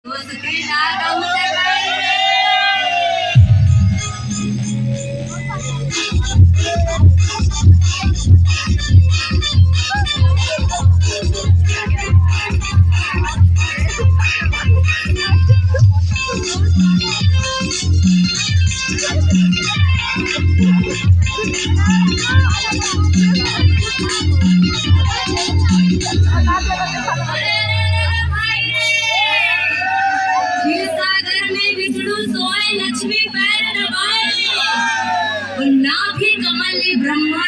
उसके नागम से पहले क्षीर सागर में विष्णु सोए लक्ष्मी पैर दबाए नाभि कमल ब्रह्मा